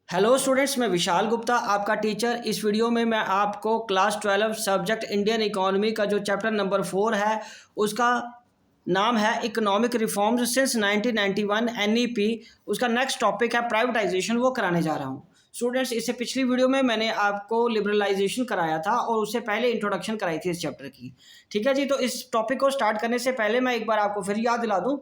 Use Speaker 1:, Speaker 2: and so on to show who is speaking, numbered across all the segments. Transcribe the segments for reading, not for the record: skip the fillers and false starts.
Speaker 1: Hello students, मैं विशाल गुप्ता आपका teacher. इस वीडियो में मैं आपको क्लास 12 सब्जेक्ट इंडियन इकोनॉमी का जो चैप्टर नंबर 4 है उसका नाम है इकोनॉमिक रिफॉर्म्स सिंस 1991 एनईपी। उसका नेक्स्ट टॉपिक है प्राइवेटाइजेशन, वो कराने जा रहा हूँ। स्टूडेंट्स, इससे पिछली वीडियो में मैंने आपको लिबरलाइजेशन कराया था और उससे पहले इंट्रोडक्शन कराई थी इस चैप्टर की। ठीक है जी, तो इस टॉपिक को स्टार्ट करने से पहले मैं एक बार आपको फिर याद दिला दूँ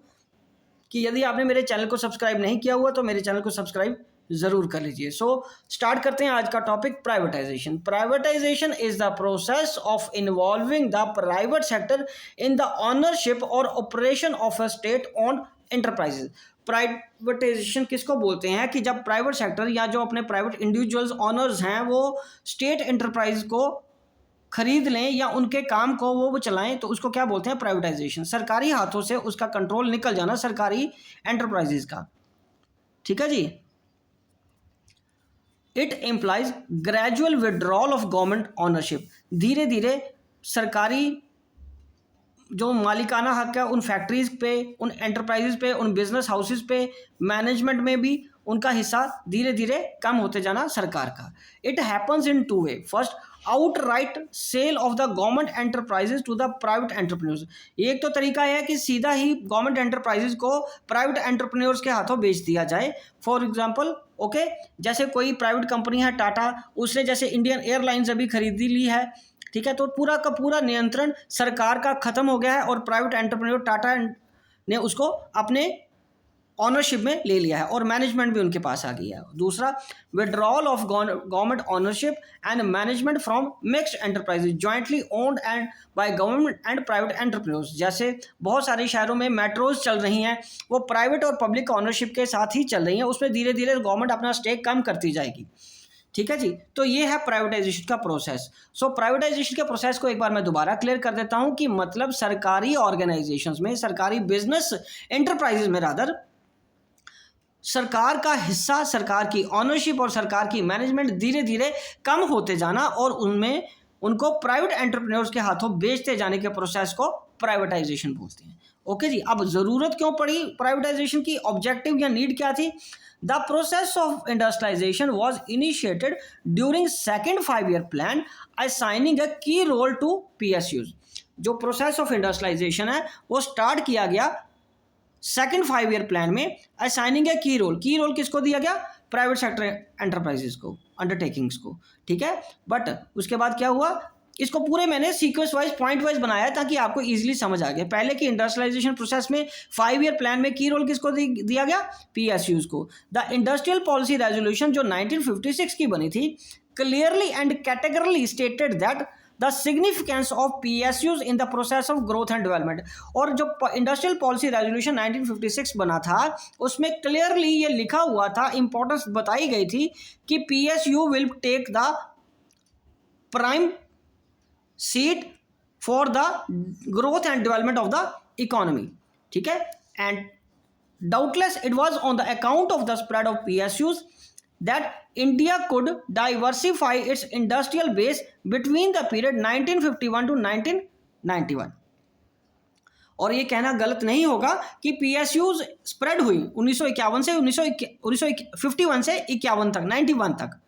Speaker 1: कि यदि आपने मेरे चैनल को सब्सक्राइब नहीं किया हुआ तो मेरे चैनल को सब्सक्राइब ज़रूर कर लीजिए। सो स्टार्ट करते हैं आज का topic privatization. Privatization is the process of involving the private sector in the ownership और operation of a state owned enterprises. Privatization किसको बोलते हैं कि जब प्राइवेट सेक्टर या जो अपने प्राइवेट इंडिविजुअल्स ऑनर्स हैं वो स्टेट एंटरप्राइज को खरीद लें या उनके काम को वो चलाएं, तो उसको क्या बोलते हैं? प्राइवेटाइजेशन। सरकारी हाथों से उसका कंट्रोल निकल जाना सरकारी एंटरप्राइजेज का। ठीक है जी। It implies gradual withdrawal of government ownership. धीरे धीरे सरकारी जो मालिकाना हक है उन फैक्ट्रीज पे, उन एंटरप्राइजेज पे, उन बिजनेस हाउसेज पे, मैनेजमेंट में भी उनका हिस्सा धीरे धीरे कम होते जाना सरकार का। It happens in two way. First, outright sale of the government enterprises to the private entrepreneurs. एक तो तरीका है कि सीधा ही गवर्नमेंट एंटरप्राइजेज को प्राइवेट एंटरप्रेन्योर्स के हाथों बेच दिया जाए। फॉर एग्जांपल, ओके, जैसे कोई प्राइवेट कंपनी है टाटा, उसने जैसे इंडियन एयरलाइंस अभी खरीदी ली है। ठीक है, तो पूरा का पूरा नियंत्रण सरकार का खत्म हो गया है और प्राइवेट एंटरप्रेन्योर टाटा ने उसको अपने ऑनरशिप में ले लिया है और मैनेजमेंट भी उनके पास आ गया है। दूसरा, withdrawal of government ownership and management from mixed enterprises jointly owned and by government and private entrepreneurs. जैसे बहुत सारे शहरों में मेट्रोज चल रही हैं, वो प्राइवेट और पब्लिक ऑनरशिप के साथ ही चल रही हैं। उसमें धीरे धीरे गवर्नमेंट अपना स्टेक कम करती जाएगी। ठीक है जी, तो ये है प्राइवेटाइजेशन का प्रोसेस। सो प्राइवेटाइजेशन के प्रोसेस को एक बार मैं दोबारा क्लियर कर देता हूं कि मतलब सरकारी ऑर्गेनाइजेशंस में, सरकारी बिजनेस एंटरप्राइजेज में रादर, सरकार का हिस्सा, सरकार की ऑनरशिप और सरकार की मैनेजमेंट धीरे धीरे कम होते जाना और उनमें उनको प्राइवेट एंटरप्रेन्योर्स के हाथों बेचते जाने के प्रोसेस को प्राइवेटाइजेशन बोलते हैं। ओके जी, अब ज़रूरत क्यों पड़ी प्राइवेटाइजेशन की? ऑब्जेक्टिव या नीड क्या थी? The process of industrialization was initiated during second 5-year plan assigning a key role to PSUs। जो प्रोसेस ऑफ इंडस्ट्रियलाइजेशन है वो स्टार्ट किया गया सेकेंड 5-year प्लान में assigning a key role. Key role किसको दिया गया? प्राइवेट सेक्टर एंटरप्राइजेस को, अंडरटेकिंग्स को। ठीक है, बट उसके बाद क्या हुआ? इसको पूरे मैंने सीक्वेंस वाइज, पॉइंट वाइज बनाया ताकि आपको इजीली समझ आ गया। पहले की इंडस्ट्रियलाइजेशन प्रोसेस में 5-year प्लान में की रोल किसको दिया गया? PSUs को। द इंडस्ट्रियल पॉलिसी रेजोल्यूशन जो 1956 की बनी थी clearly and categorically stated that the significance of PSUs in the process of growth and development. और जो इंडस्ट्रियल पॉलिसी रेजोल्यूशन 1956 बना था उसमें क्लियरली ये लिखा हुआ था, इंपॉर्टेंस बताई गई थी कि PSU will take the prime seat for the growth and development of the economy. ठीक है, and doubtless it was on the account of the spread of PSUs that India could diversify its industrial base between the period 1951 to 1991। और ये कहना गलत नहीं होगा कि PSUs spread हुई 1951 से 1951 से 51 तक, 91 तक।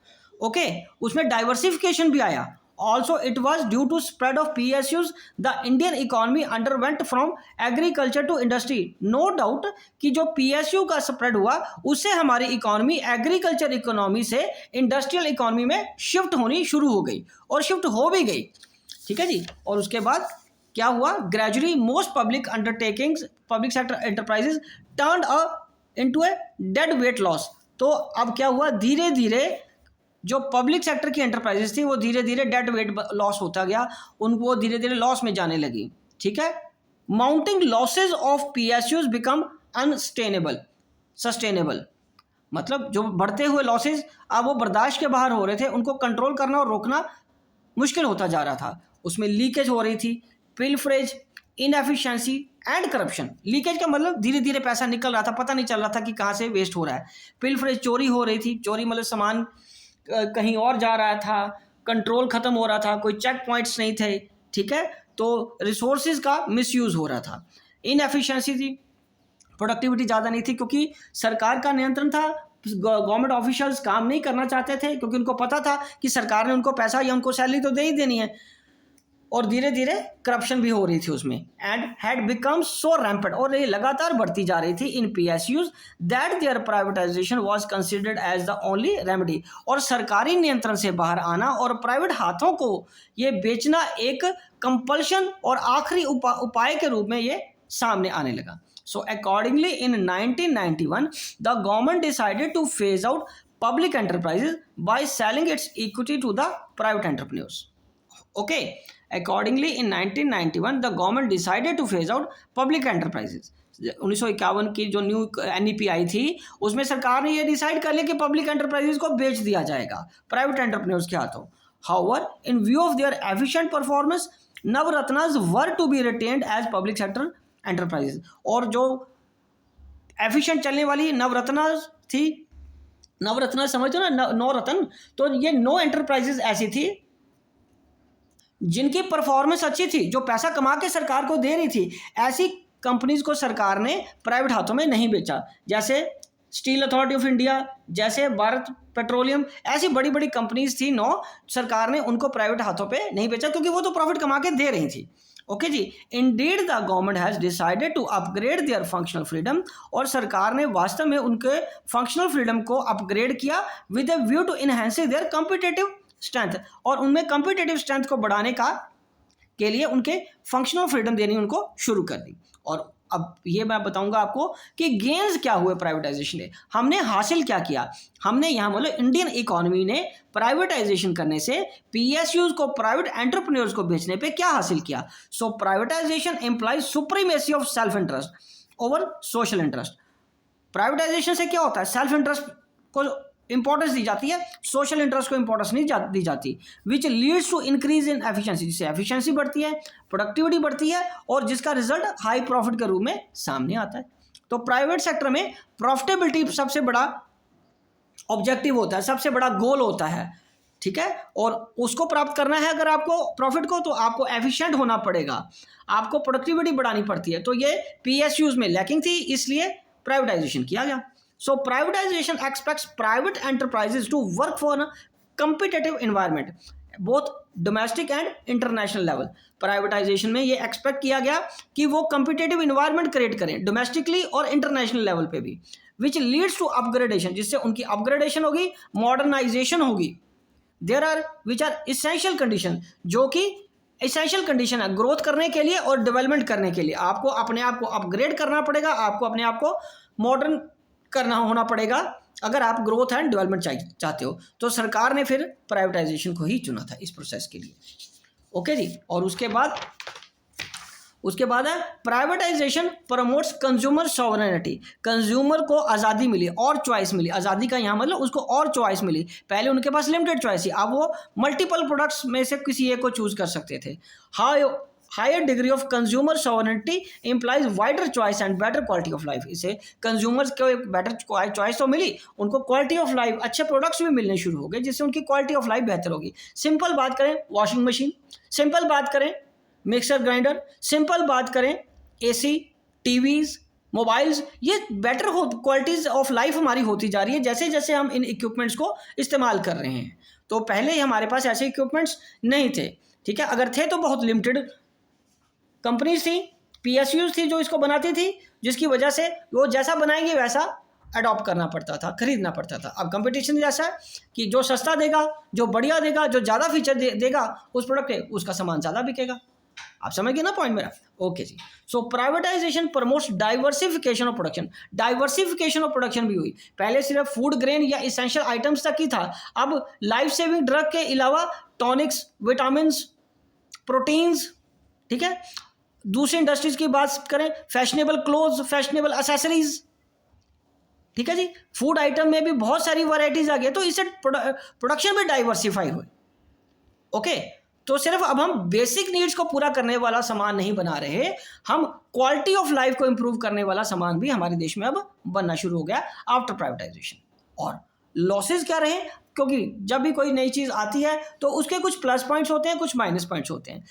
Speaker 1: ओके, उसमें डाइवर्सिफिकेशन भी आया। Also, it was due to spread of PSUs, the Indian economy underwent from agriculture to industry। No doubt कि जो PSU का स्प्रेड हुआ उससे हमारी इकोनॉमी एग्रीकल्चर इकोनॉमी से इंडस्ट्रियल इकोनॉमी में शिफ्ट होनी शुरू हो गई और शिफ्ट हो भी गई। ठीक है जी, और उसके बाद क्या हुआ? Gradually most public undertakings, public sector enterprises turned into a dead weight loss. तो अब क्या हुआ? धीरे धीरे जो पब्लिक सेक्टर की एंटरप्राइजेस थी वो धीरे धीरे डेड वेट लॉस होता गया, उनको धीरे धीरे लॉस में जाने लगी। ठीक है, mounting losses of PSUs become sustainable. मतलब जो बढ़ते हुए लॉसेज अब वो बर्दाश्त के बाहर हो रहे थे, उनको कंट्रोल करना और रोकना मुश्किल होता जा रहा था। उसमें लीकेज हो रही थी, pilferage, inefficiency and corruption. Leakage का मतलब धीरे धीरे पैसा निकल रहा था, पता नहीं चल रहा था कि कहाँ से वेस्ट हो रहा है। पिलफरेज, चोरी हो रही थी। चोरी मतलब सामान कहीं और जा रहा था, कंट्रोल खत्म हो रहा था, कोई चेक पॉइंट्स नहीं थे। ठीक है, तो रिसोर्सेज का मिसयूज हो रहा था। इनएफिशिएंसी थी, प्रोडक्टिविटी ज़्यादा नहीं थी क्योंकि सरकार का नियंत्रण था गवर्नमेंट ऑफिशियल्स काम नहीं करना चाहते थे क्योंकि उनको पता था कि सरकार ने उनको पैसा या उनको सैलरी तो दे ही देनी है, और धीरे धीरे करप्शन भी हो रही थी उसमें, and had become so rampant, और ये लगातार बढ़ती जा रही थी in PSUs that their privatization was considered as the only remedy, और सरकारी नियंत्रण से बाहर आना और प्राइवेट हाथों को ये बेचना एक कंपल्शन और आखिरी उपाय के रूप में ये सामने आने लगा. So accordingly in 1991 the government decided to phase out public enterprises by selling its equity to the private entrepreneurs. Okay, accordingly in 1991 the government decided to phase out public enterprises. 1951 की जो न्यू NEP आई थी उसमें सरकार ने ये decide कर लिया कि पब्लिक एंटरप्राइजेज को बेच दिया जाएगा प्राइवेट एंटरप्रेन्योर्स के हाथों. However, in view of their efficient performance, Navratnas were to be retained as public sector enterprises. और जो एफिशिएंट चलने वाली नवरत्ना थी, नवरत्ना समझते हो ना, नौ रत्न, तो ये 9 एंटरप्राइजेज ऐसी थी जिनकी परफॉर्मेंस अच्छी थी, जो पैसा कमा के सरकार को दे रही थी. ऐसी कंपनीज को सरकार ने प्राइवेट हाथों में नहीं बेचा, जैसे स्टील अथॉरिटी ऑफ इंडिया, जैसे भारत पेट्रोलियम, ऐसी बड़ी बड़ी कंपनीज थी 9, सरकार ने उनको प्राइवेट हाथों पे नहीं बेचा क्योंकि वो तो प्रॉफिट कमा के दे रही थी. ओके जी, indeed the government has decided to upgrade their functional freedom, और सरकार ने वास्तव में उनके फंक्शनल फ्रीडम को अपग्रेड किया with a view to enhance their competitive strength, और उनमें कॉम्पिटिटिव स्ट्रेंथ को बढ़ाने के लिए उनके फंक्शनल फ्रीडम देनी उनको शुरू कर दी. और अब ये मैं बताऊंगा आपको कि गेन्स क्या हुए प्राइवेटाइजेशन ने, हमने हासिल क्या किया. हमने यहाँ मतलब इंडियन इकोनॉमी ने प्राइवेटाइजेशन करने से पीएसयूज को प्राइवेट एंटरप्रेन्योर्स को बेचने पे क्या हासिल किया. So privatization implies supremacy of self interest over social interest. Privatization से क्या होता है, सेल्फ इंटरेस्ट को इंपॉर्टेंस दी जाती है, सोशल इंटरेस्ट को इंपॉर्टेंस नहीं दी जाती, which leads to increase in efficiency, जिससे एफिशिएंसी बढ़ती है, प्रोडक्टिविटी बढ़ती है, और जिसका रिजल्ट हाई प्रॉफिट के रूप में सामने आता है. तो प्राइवेट सेक्टर में प्रॉफिटेबिलिटी सबसे बड़ा ऑब्जेक्टिव होता है, सबसे बड़ा गोल होता है. ठीक है, और उसको प्राप्त करना है अगर आपको प्रॉफिट को, तो आपको एफिशिएंट होना पड़ेगा, आपको प्रोडक्टिविटी बढ़ानी पड़ती है. तो ये पीएसयूज में लैकिंग थी, इसलिए प्राइवेटाइजेशन किया गया. So privatization expects private enterprises to work for a competitive environment, both domestic and international level. Privatization में ये expect किया गया कि वो competitive environment create करें domestically और international level पे भी, which leads to upgradation, जिससे उनकी upgradation होगी, modernization होगी. There are which are essential condition, जो कि essential condition है ग्रोथ करने के लिए और डेवलपमेंट करने के लिए. आपको अपने आप को अपग्रेड करना पड़ेगा, आपको अपने आप को मॉडर्न करना होना पड़ेगा अगर आप ग्रोथ एंड डेवलपमेंट चाहते हो. तो सरकार ने फिर प्राइवेटाइजेशन को ही चुना था इस प्रोसेस के लिए. ओके जी, और उसके बाद है privatisation promotes consumer sovereignty. Consumer को आज़ादी मिली और चॉइस मिली. आज़ादी का यहाँ मतलब उसको और चॉइस मिली. पहले उनके पास लिमिटेड चॉइस थी, अब वो मल्टीपल प्रोडक्ट्स में से किसी एक को चूज कर सकते थे. Higher degree of consumer sovereignty implies wider choice and better quality of life. इसे कंज्यूमर्स को एक बेटर चॉइस तो मिली, उनको क्वालिटी ऑफ लाइफ, अच्छे प्रोडक्ट्स भी मिलने शुरू हो गए, जिससे उनकी क्वालिटी ऑफ लाइफ बेहतर होगी. सिंपल बात करें वॉशिंग मशीन, सिंपल बात करें मिक्सर ग्राइंडर, सिंपल बात करें एसी, टीवीज, मोबाइल्स, ये बेटर क्वालिटीज ऑफ लाइफ हमारी होती जा रही है जैसे जैसे हम इन इक्विपमेंट्स को इस्तेमाल कर रहे हैं. तो पहले ही हमारे पास ऐसे इक्विपमेंट्स नहीं थे. ठीक है, अगर थे तो बहुत लिमिटेड कंपनीज थी, पीएसयूज थी जो इसको बनाती थी, जिसकी वजह से वो जैसा बनाएंगे वैसा अडॉप्ट करना पड़ता था, खरीदना पड़ता था. अब कंपटीशन जैसा है कि जो सस्ता देगा, जो बढ़िया देगा, जो ज़्यादा फीचर देगा उस प्रोडक्ट के, उसका सामान ज़्यादा बिकेगा. आप समझ गए ना पॉइंट मेरा. ओके जी. So privatisation promotes diversification of production. Diversification of production भी हुई. पहले सिर्फ फूड ग्रेन या इसेंशियल आइटम्स तक ही था, अब लाइफ सेविंग ड्रग के अलावा टॉनिक्स, विटामिन, प्रोटीन्स. ठीक है, दूसरी इंडस्ट्रीज की बात करें, फैशनेबल क्लोथ्स, फैशनेबल एसेसरीज. ठीक है जी, फूड आइटम में भी बहुत सारी वैरायटीज आ गई, तो इससे प्रोडक्शन भी डाइवर्सिफाई हुई. ओके, तो सिर्फ अब हम बेसिक नीड्स को पूरा करने वाला सामान नहीं बना रहे, हम क्वालिटी ऑफ लाइफ को इंप्रूव करने वाला सामान भी हमारे देश में अब बनना शुरू हो गया आफ्टर प्राइवेटाइजेशन. और लॉसेज क्या रहे, क्योंकि जब भी कोई नई चीज़ आती है तो उसके कुछ प्लस पॉइंट्स होते हैं, कुछ माइनस पॉइंट्स होते हैं.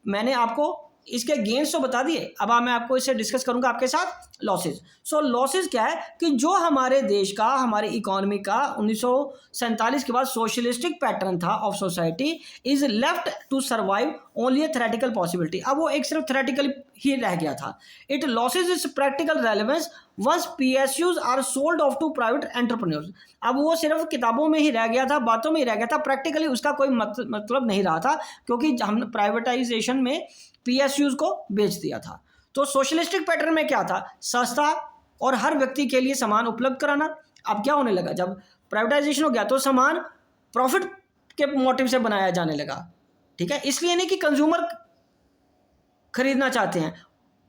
Speaker 1: मैंने आपको इसके गेन्स तो बता दिए, अब मैं आपको इसे डिस्कस करूंगा आपके साथ लॉसेज। सो लॉसेज क्या है कि जो हमारे देश का, हमारे इकोनॉमी का 1947 के बाद सोशलिस्टिक पैटर्न था of society is left to survive only a theoretical possibility. अब वो एक सिर्फ थ्योरेटिकल ही रह गया था। It loses its practical relevance once PSUs are sold off to private entrepreneurs. अब वो सिर्फ किताबों में ही रह गया था, बातों में ही रह गया था, प्रैक्टिकली उसका कोई मतलब नहीं रहा था, क्योंकि हम प्राइवेटाइजेशन में PSUs को बेच दिया था। तो सोशलिस्टिक पैटर्न में क्या था, सस्ता और हर व्यक्ति के लिए सामान उपलब्ध कराना। अब क्या होने लगा, जब प्राइवेटाइजेशन हो गया तो सामान प्रॉफिट के मोटिव से बनाया जाने लगा, ठीक है, इसलिए नहीं कि कंज्यूमर खरीदना चाहते हैं,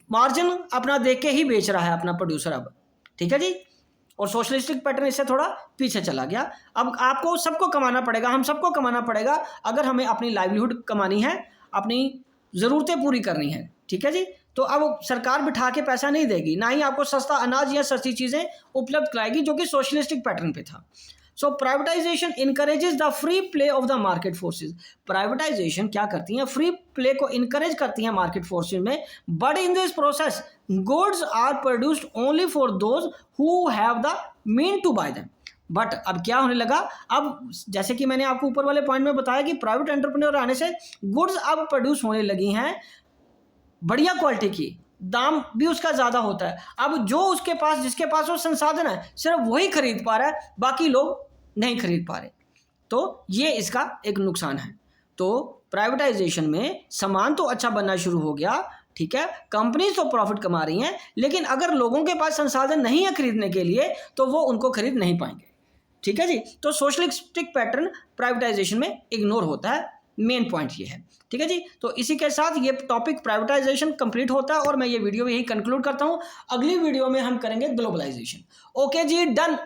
Speaker 1: मार्जिन अपना देख के ही बेच रहा है अपना प्रोड्यूसर अब, ठीक है जी। और सोशलिस्टिक पैटर्न इससे थोड़ा पीछे चला गया। अब आपको सबको कमाना पड़ेगा, हम सबको कमाना पड़ेगा अगर हमें अपनी लाइवलीहुड कमानी है, अपनी ज़रूरतें पूरी करनी है, ठीक है जी। तो अब सरकार बिठा के पैसा नहीं देगी, ना ही आपको सस्ता अनाज या सस्ती चीज़ें उपलब्ध कराएगी, जो कि सोशलिस्टिक पैटर्न पे था। So privatization encourages the free play of the market forces. Privatization क्या करती हैं, फ्री प्ले को इनकरेज करती हैं मार्केट फोर्सेज में, but in this process goods are produced only for those who have the mean to buy them. But अब क्या होने लगा, अब जैसे कि मैंने आपको ऊपर वाले पॉइंट में बताया कि प्राइवेट एंटरप्रेन्योर आने से गुड्स अब प्रोड्यूस होने लगी हैं बढ़िया क्वालिटी की, दाम भी उसका ज़्यादा होता है। अब जो उसके पास, जिसके पास वो संसाधन है, सिर्फ वही खरीद पा रहा है, बाकी लोग नहीं खरीद पा रहे। तो ये इसका एक नुकसान है। तो प्राइवेटाइजेशन में सामान तो अच्छा बनना शुरू हो गया, ठीक है, कंपनीज तो प्रॉफिट कमा रही हैं, लेकिन अगर लोगों के पास संसाधन नहीं है खरीदने के लिए तो वो उनको खरीद नहीं पाएंगे, ठीक है जी। तो सोशलिस्टिक पैटर्न प्राइवेटाइजेशन में इग्नोर होता है, मेन पॉइंट ये है, ठीक है जी। तो इसी के साथ ये टॉपिक प्राइवेटाइजेशन कंप्लीट होता है और मैं ये वीडियो यही कंक्लूड करता हूँ। अगली वीडियो में हम करेंगे ग्लोबलाइजेशन। ओके जी, डन।